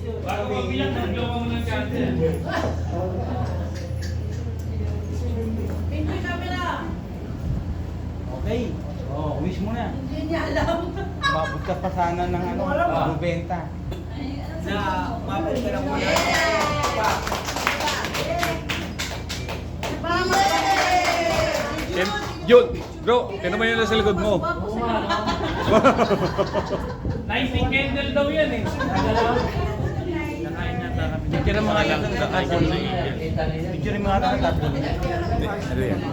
Bago mabilang, nag-blow ka muna ng candle. Pinto camera. Okay. Oh, wish mo na. Hindi niya alam. Mabot ka pa sana ng ano, benta. Na mabot ka na muna. Yun, bro, tingnan mo yun na sa likod mo. 19 candle daw yan eh. Picture mo nga lang ng tarpaulin. Picture mo nga lang ng tarpaulin. Ano yan?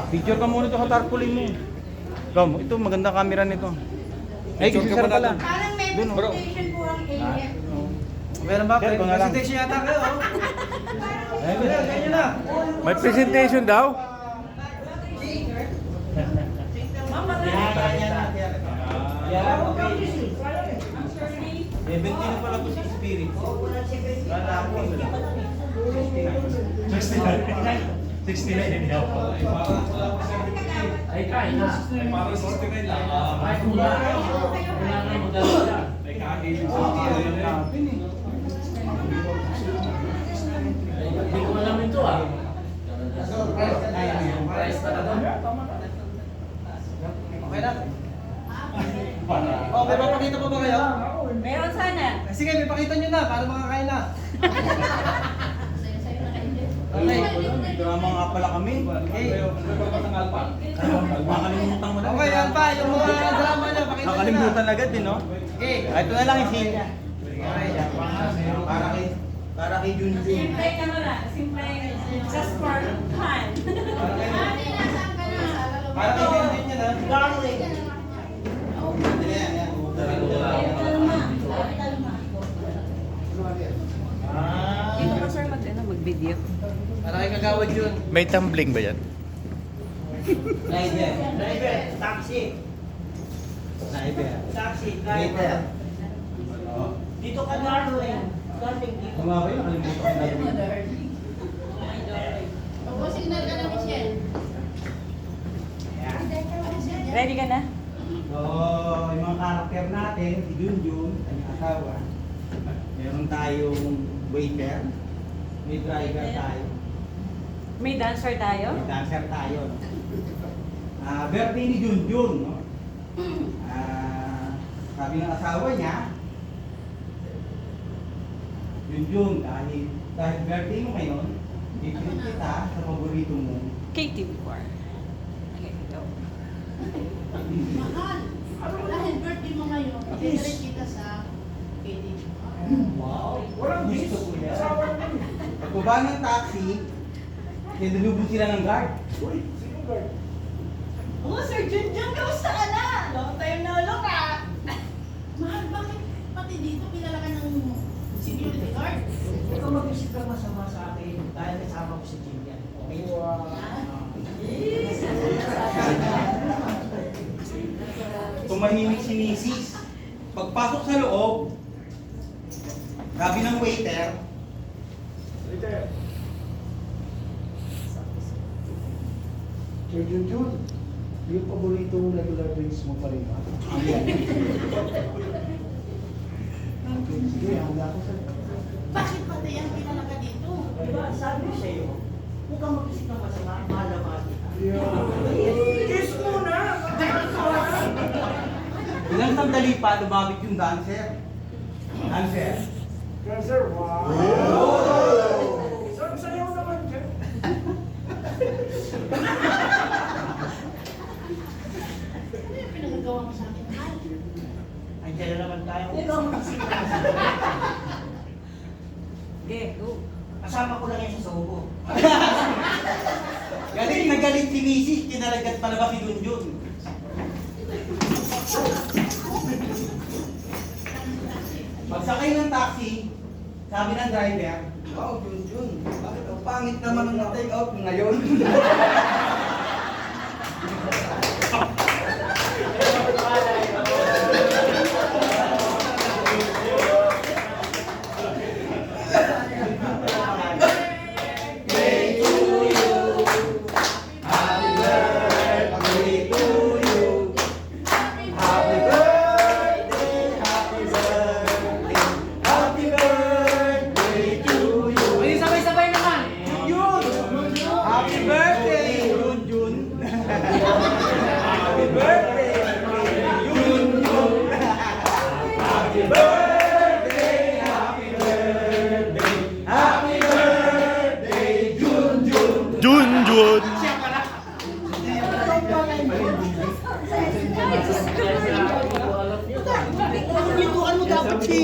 Picture ka muna ito sa tarpaulin mo. Kom, ito maganda camera nito. Ay, kasi sir pala. Parang may Dun, oh. presentation po ang AF. Meron ba? Sir, kung nga lang. Presentation yata kayo. Ganyan na. May presentation daw? Benti na pala ko si Spirit. Kala ko. 69 hindi ako. Ay, kain na. Parang 69 lang. Ay, wala na magdala. May kakilin sa Hindi ko alam ito ah. Price talaga. Okay na? Oh, may papakita pa ba kayo? Meron sana. Sige, may pakita nyo na para makakain na. Okay. Drama nga pala kami. Okay. Makalimutan mo na. Okay, yan pa. Yung mga drama nyo, pakita nyo na. Nakalimutan agad din, no? Okay. Ito na lang yung scene. Okay. Para kay Junjun. Simple ka na. Simple. Just for fun. Para kay Junjun nyo na. Darling. Dito ka sir mag-video. Para kay Kagawad yun. May tumbling ba yan? Driver, taxi. Taxi, driver. Dito ka darling. Darling dito. Tama ba yun? Nakalimutan ko na. Signal ka na, Michelle. Ready ka na? So, yung mga karakter natin, si Junjun, kanyang asawa. Meron tayong waiter. May driver tayo. May dancer tayo? May dancer tayo. Birthday ni Junjun, no? Sabi ng asawa niya, Junjun, dahil birthday mo ngayon, i-treat kita sa paborito mo. KTV4. Okay, ito. Mahal. Dahil birthday mo ngayon, i-treat kita sa KTV. Wow! Walang gusto ko yan. Pagbaba ng taxi, nilulubog sila ng guard. Uy, sino guard? Oh, Sir Junjun, kamusta ka na? Long time no look ah. Mahal, bakit pati dito pinala ka ng security guard? Huwag kang mag-isip kang masama sa akin dahil kasama ko si Jimmy. Okay? Tumahimik si Mrs. Pagpasok sa loob, sabi ng waiter, Sir Junjun, yung paborito mong regular drinks mo pa rin ba? Sige, handa ko sir. Bakit pati yan pinala ka dito? Diba, sabi ko sa iyo, huwag kang mag-isip ng masama, mahal na mahal kita. Kiss mo na! ilang sandali pa lumapit yung dancer. Dancer? Sir, wow! Sir, sayaw naman siya. Ano yung pinagagawa mo sa akin? Mahal. Andiyan na naman tayo. Huwag kang mag-isip ng masama. Okay, go. Kasama ko lang yan sa sobo. Galit na galit si Mrs. Kinalagat pala ba si Junjun? Pagsakay ng taxi, sabi ng driver, wow, Junjun, bakit ang pangit naman ang take out mo ngayon? yun. Likuan mo dapat si